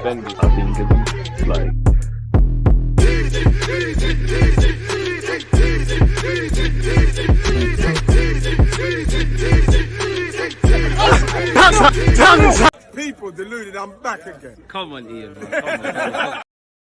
defenders. I think it's like. People deluded, I'm back again. Come on, Ian.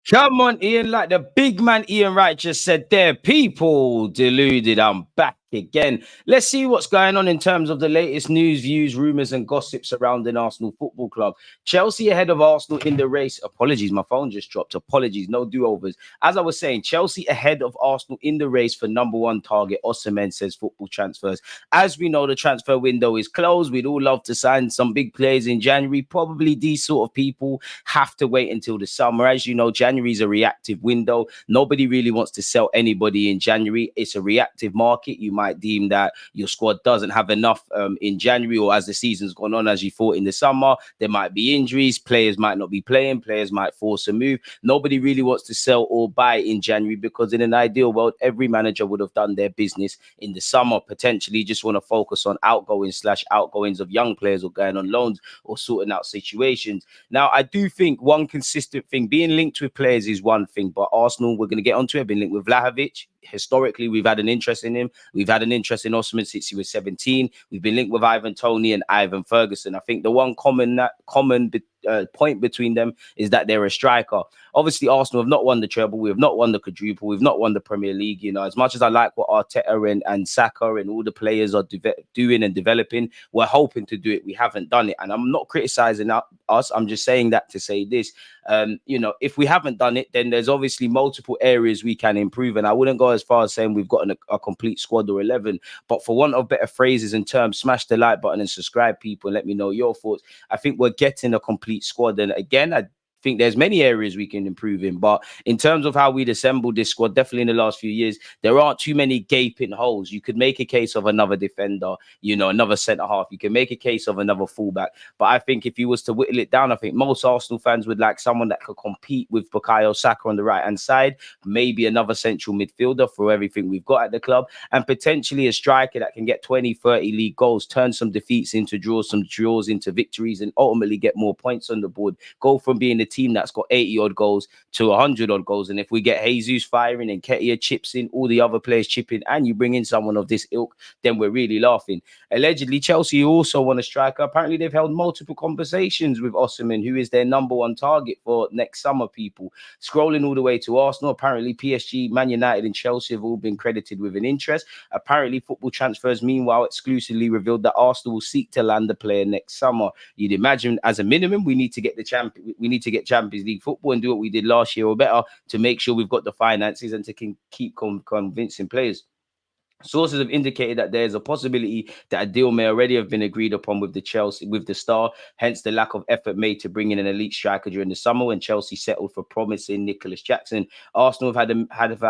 Come on, Ian. Like the big man Ian Wright just said there, people deluded, I'm back again. Let's see what's going on in terms of the latest news, views, rumours and gossip surrounding Arsenal Football Club. Chelsea ahead of Arsenal in the race. Apologies, my phone just dropped. Apologies, no do-overs. As I was saying, Chelsea ahead of Arsenal in the race for number one target. Osimhen says Football Transfers. As we know, the transfer window is closed. We'd all love to sign some big players in January. Probably these sort of people have to wait until the summer. As you know, January is a reactive window. Nobody really wants to sell anybody in January. It's a reactive market. You might deem that your squad doesn't have enough in January, or as the season's gone on, as you thought in the summer, there might be injuries, players might not be playing, players might force a move. Nobody really wants to sell or buy in January, because in an ideal world, every manager would have done their business in the summer. Potentially just want to focus on outgoings of young players, or going on loans, or sorting out situations. Now, I do think one consistent thing, being linked with players is one thing, but Arsenal, we're going to get onto it, been linked with Vlahovic. Historically, we've had an interest in him. We've had an interest in Osimhen since he was 17. We've been linked with Ivan Toney and Ivan Ferguson. I think the one common point between them is that they're a striker. Obviously, Arsenal have not won the treble. We have not won the quadruple. We've not won the Premier League. You know, as much as I like what Arteta and Saka and all the players are doing and developing, we're hoping to do it. We haven't done it. And I'm not criticizing us. I'm just saying that to say this. You know, if we haven't done it, then there's obviously multiple areas we can improve. And I wouldn't go as far as saying we've got a complete squad or 11. But for want of better phrases and terms, smash the like button and subscribe, people, and let me know your thoughts. I think we're getting a complete squad. And again, I think there's many areas we can improve in, but in terms of how we'd assembled this squad, definitely in the last few years, there aren't too many gaping holes. You could make a case of another defender, you know, another centre half. You can make a case of another fullback, but I think if you was to whittle it down, I think most Arsenal fans would like someone that could compete with Bukayo Saka on the right hand side, maybe another central midfielder for everything we've got at the club, and potentially a striker that can get 20-30 league goals, turn some defeats into draws, some draws into victories, and ultimately get more points on the board. Go from being a team that's got 80 odd goals to 100 odd goals. And if we get Jesus firing and Ketia chips in, all the other players chip in, and you bring in someone of this ilk, then we're really laughing. Allegedly, Chelsea also want a striker. Apparently, they've held multiple conversations with Osimhen, who is their number one target for next summer, people. Scrolling all the way to Arsenal, apparently PSG, Man United and Chelsea have all been credited with an interest. Apparently, Football Transfers, meanwhile, exclusively revealed that Arsenal will seek to land the player next summer. You'd imagine, as a minimum, we need to get Champions League football and do what we did last year or better to make sure we've got the finances and to keep convincing players. Sources have indicated that there's a possibility that a deal may already have been agreed upon with the Star, hence the lack of effort made to bring in an elite striker during the summer when Chelsea settled for promising Nicholas Jackson. Arsenal have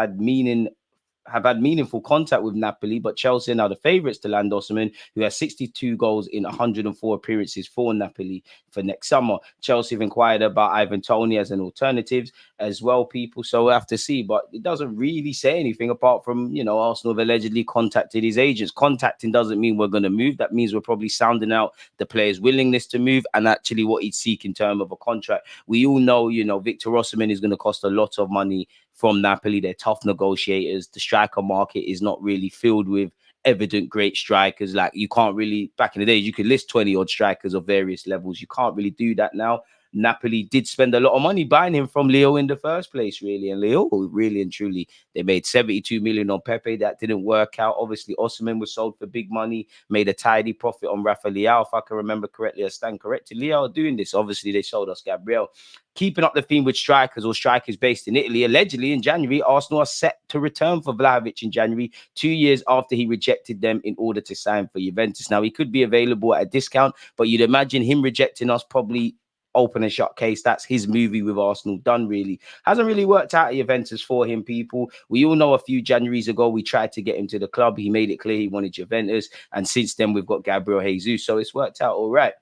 had meaningful contact with Napoli, but Chelsea are now the favourites to land Osimhen, who has 62 goals in 104 appearances for Napoli for next summer. Chelsea have inquired about Ivan Toney as an alternative as well, people, so we'll have to see, but it doesn't really say anything apart from, you know, Arsenal have allegedly contacted his agents. Contacting doesn't mean we're going to move. That means we're probably sounding out the player's willingness to move and actually what he'd seek in terms of a contract. We all know, you know, Victor Osimhen is going to cost a lot of money from Napoli. They're tough negotiators. The striker market is not really filled with evident great strikers. Like, you can't really, back in the days, you could list 20 odd strikers of various levels. You can't really do that now. Napoli did spend a lot of money buying him from Leo in the first place, really. And Leo, really and truly, they made 72 million on Pepe. That didn't work out. Obviously, Osimhen was sold for big money, made a tidy profit on Rafa Leao, if I can remember correctly. I stand corrected. Leo doing this. Obviously, they sold us Gabriel. Keeping up the theme with strikers or strikers based in Italy, allegedly in January, Arsenal are set to return for Vlahovic in January, 2 years after he rejected them in order to sign for Juventus. Now, he could be available at a discount, but you'd imagine him rejecting us probably open and shut case. That's his movie with Arsenal done, really. Hasn't really worked out at Juventus for him, people. We all know a few Januaries ago, we tried to get him to the club. He made it clear he wanted Juventus. And since then, we've got Gabriel Jesus. So it's worked out all right.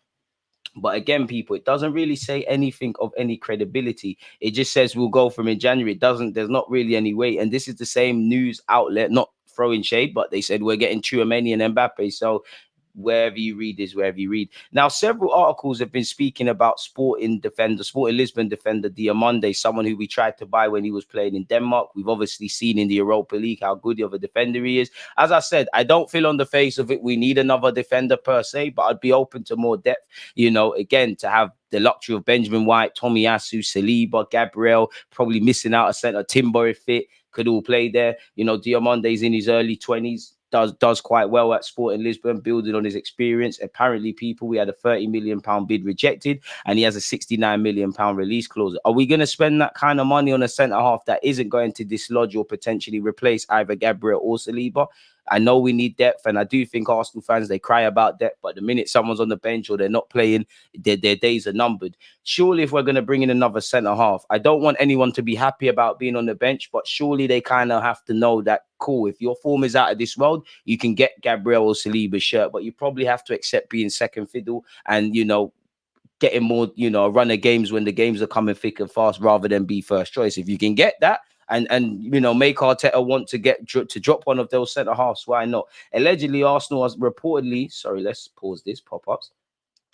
But again, people, it doesn't really say anything of any credibility. It just says we'll go from in January. There's not really any weight. And this is the same news outlet, not throwing shade, but they said we're getting Tchouaméni and Mbappe. So wherever you read is wherever you read. Now, several articles have been speaking about Sporting Lisbon defender Diomande, someone who we tried to buy when he was playing in Denmark. We've obviously seen in the Europa League how good of a defender he is. As I said, I don't feel on the face of it we need another defender per se, but I'd be open to more depth, again, to have the luxury of Benjamin White, Tomiyasu, Saliba, Gabriel, probably missing out a centre, Timber if fit, could all play there. Diamande's in his early 20s, does quite well at Sporting Lisbon, building on his experience. Apparently, we had a £30 million bid rejected, and he has a £69 million release clause. Are we going to spend that kind of money on a centre half that isn't going to dislodge or potentially replace either Gabriel or Saliba? I know we need depth, and I do think Arsenal fans, they cry about depth, but the minute someone's on the bench or they're not playing, their days are numbered. Surely, if we're going to bring in another centre half, I don't want anyone to be happy about being on the bench, but surely they kind of have to know that, cool, if your form is out of this world, you can get Gabriel or Saliba's shirt, but you probably have to accept being second fiddle and, getting more, a run of games when the games are coming thick and fast rather than be first choice. If you can get that, and make Arteta want to drop one of those centre halves, why not? Allegedly, Arsenal has reportedly, let's pause this pop-ups.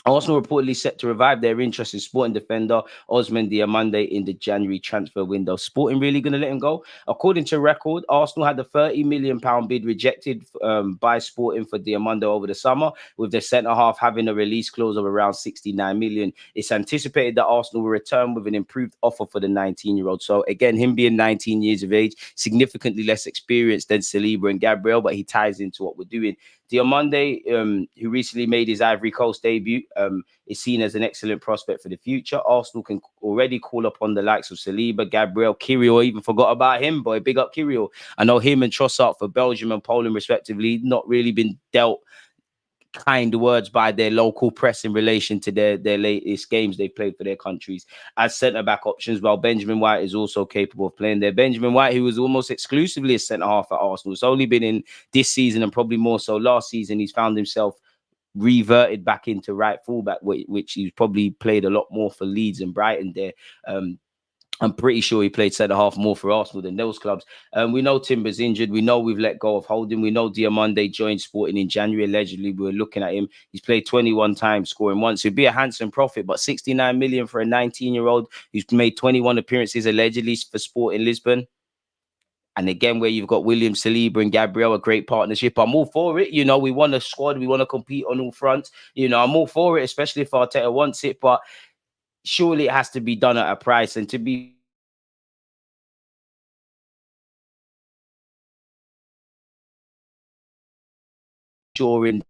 Arsenal reportedly set to revive their interest in Sporting defender Osimhen Diomande in the January transfer window. Sporting really going to let him go? According to record, Arsenal had the £30 million bid rejected by Sporting for Diomande over the summer, with the centre-half having a release clause of around £69 million. It's anticipated that Arsenal will return with an improved offer for the 19-year-old. So again, him being 19 years of age, significantly less experienced than Saliba and Gabriel, but he ties into what we're doing. Diomande, who recently made his Ivory Coast debut, is seen as an excellent prospect for the future. Arsenal can already call upon the likes of Saliba, Gabriel, Kirill. Even forgot about him, boy. Big up Kirill. I know him and Trossard for Belgium and Poland, respectively, not really been dealt kind words by their local press in relation to their latest games they played for their countries as centre-back options, while Benjamin White is also capable of playing there. Benjamin White, who was almost exclusively a centre-half at Arsenal, it's only been in this season and probably more so last season, he's found himself reverted back into right fullback, which he's probably played a lot more for Leeds and Brighton there. I'm pretty sure he played centre half more for Arsenal than those clubs. We know Timber's injured. We know we've let go of Holding. We know Diomande joined Sporting in January. Allegedly, we were looking at him. He's played 21 times, scoring once. It'd be a handsome profit, but 69 million for a 19-year-old who's made 21 appearances allegedly for Sporting Lisbon. And again, where you've got William, Saliba and Gabriel, a great partnership. I'm all for it. We want a squad. We want to compete on all fronts. I'm all for it, especially if Arteta wants it. But surely it has to be done at a price. And to be during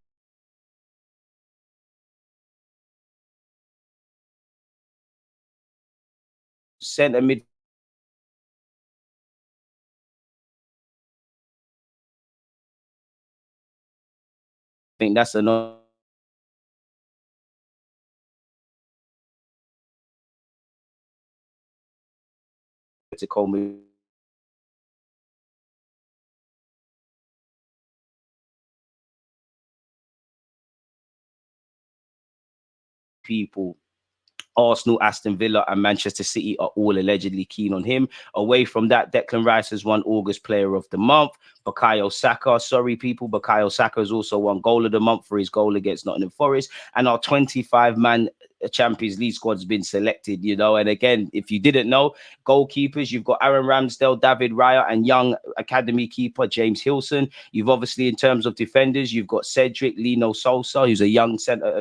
centre mid. I think that's enough. To call me people. Arsenal, Aston Villa and Manchester City are all allegedly keen on him. Away from that, Declan Rice has won August Player of the Month. Bukayo Saka, Bukayo Saka has also won Goal of the Month for his goal against Nottingham Forest. And our 25-man Champions League squad has been selected, And again, if you didn't know, goalkeepers, you've got Aaron Ramsdale, David Raya, and young academy keeper James Hilson. You've obviously, in terms of defenders, you've got Cedric, Lino Sousa, who's a young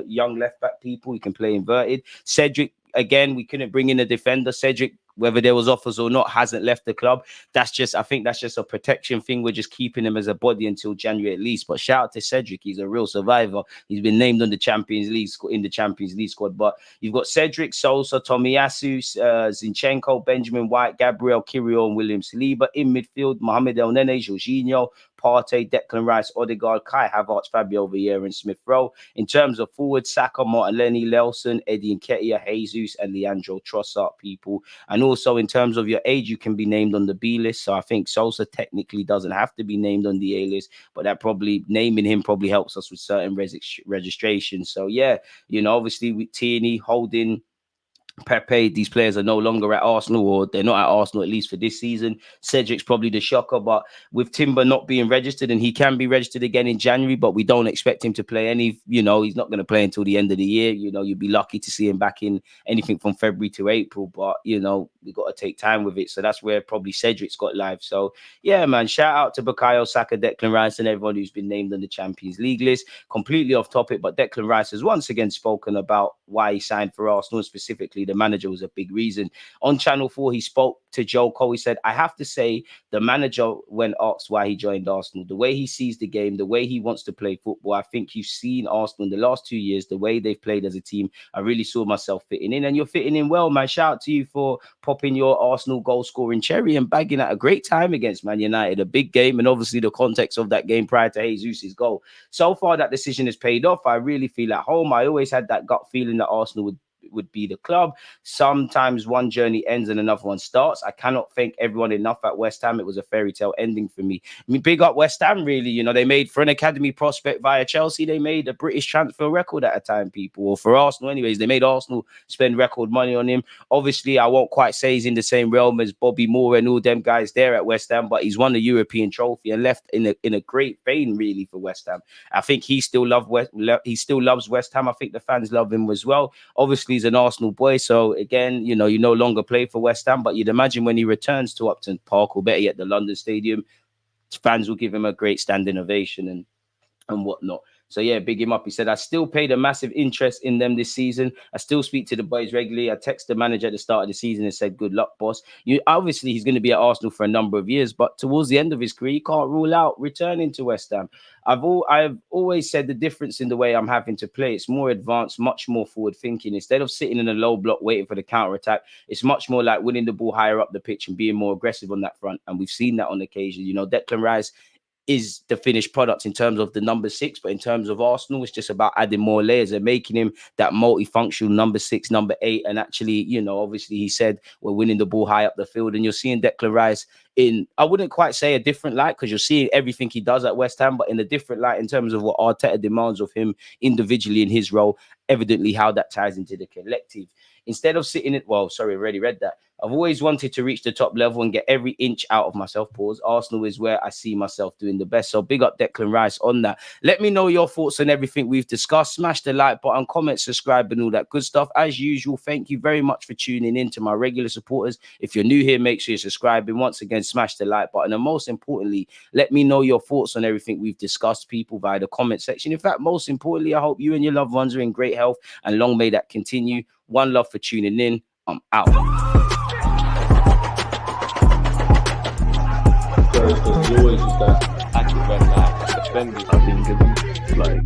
left-back people. He can play inverted. Cedric, again, we couldn't bring in a defender. Cedric, whether there was offers or not, hasn't left the club. I think that's just a protection thing. We're just keeping him as a body until January at least. But shout out to Cedric. He's a real survivor. He's been named on the Champions League squad. But you've got Cedric, Sousa, Tomiyasu, Zinchenko, Benjamin White, Gabriel, Kirill, and William Saliba. In midfield, Mohamed El Nene, Jorginho, Partey, Declan Rice, Odegaard, Kai Havertz, Fabio Vieira, and Smith Rowe. In terms of forward, Saka, Martinelli, Nelson, Eddie Nketiah, Jesus, and Leandro Trossard, people. And also in terms of your age, you can be named on the B list. So I think Sosa technically doesn't have to be named on the A list, but that probably naming him probably helps us with certain registrations. So yeah, obviously with Tierney, Holding, Pepe, these players are no longer at Arsenal, or they're not at Arsenal, at least for this season. Cedric's probably the shocker, but with Timber not being registered, and he can be registered again in January, but we don't expect him to play any, he's not going to play until the end of the year. You'd be lucky to see him back in anything from February to April, but, we've got to take time with it. So that's where probably Cedric's got live. So, yeah, man, shout out to Bukayo Saka, Declan Rice, and everyone who's been named on the Champions League list. Completely off topic, but Declan Rice has once again spoken about why he signed for Arsenal, specifically the manager was a big reason. On Channel 4, he spoke to Joe Cole. He said, I have to say, the manager, when asked why he joined Arsenal, the way he sees the game, the way he wants to play football, I think you've seen Arsenal in the last 2 years, the way they've played as a team. I really saw myself fitting in, and you're fitting in well, man. Shout out to you for popping your Arsenal goal scoring cherry and bagging at a great time against Man United, a big game, and obviously the context of that game prior to Jesus' goal. So far, that decision has paid off. I really feel at home. I always had that gut feeling that Arsenal would be the club. Sometimes one journey ends and another one starts. I cannot thank everyone enough at West Ham. It was a fairy tale ending for me. I mean, big up West Ham, really. They made, for an academy prospect via Chelsea, they made a British transfer record at a time, people. Or for Arsenal, anyways, they made Arsenal spend record money on him. Obviously, I won't quite say he's in the same realm as Bobby Moore and all them guys there at West Ham, but he's won the European trophy and left in a great vein, really, for West Ham. I think he still loves West Ham. I think the fans love him as well. Obviously, he's an Arsenal boy, so again, you no longer play for West Ham, but you'd imagine when he returns to Upton Park, or better yet, the London Stadium, fans will give him a great standing ovation and whatnot. So yeah, big him up. He said, I still paid a massive interest in them this season. I still speak to the boys regularly. I text the manager at the start of the season and said, good luck, boss. Obviously, he's going to be at Arsenal for a number of years, but towards the end of his career, you can't rule out returning to West Ham. I've always said the difference in the way I'm having to play, it's more advanced, much more forward thinking. Instead of sitting in a low block waiting for the counter attack, it's much more like winning the ball higher up the pitch and being more aggressive on that front. And we've seen that on occasion. Declan Rice is the finished product in terms of the number 6, but in terms of Arsenal, it's just about adding more layers and making him that multifunctional number 6, number 8. And actually, obviously he said we're winning the ball high up the field, and you're seeing Declan Rice in, I wouldn't quite say a different light, because you're seeing everything he does at West Ham, but in a different light in terms of what Arteta demands of him individually in his role, evidently how that ties into the collective. Instead of sitting at, already read that. I've always wanted to reach the top level and get every inch out of myself. Arsenal is where I see myself doing the best. So big up Declan Rice on that. Let me know your thoughts on everything we've discussed. Smash the like button, comment, subscribe, and all that good stuff. As usual, thank you very much for tuning in to my regular supporters. If you're new here, make sure you're subscribing. Once again, smash the like button. And most importantly, let me know your thoughts on everything we've discussed, people, via the comment section. In fact, most importantly, I hope you and your loved ones are in great health, and long may that continue. One love for tuning in. I'm out. There's always just that active red light defenders. I think it's like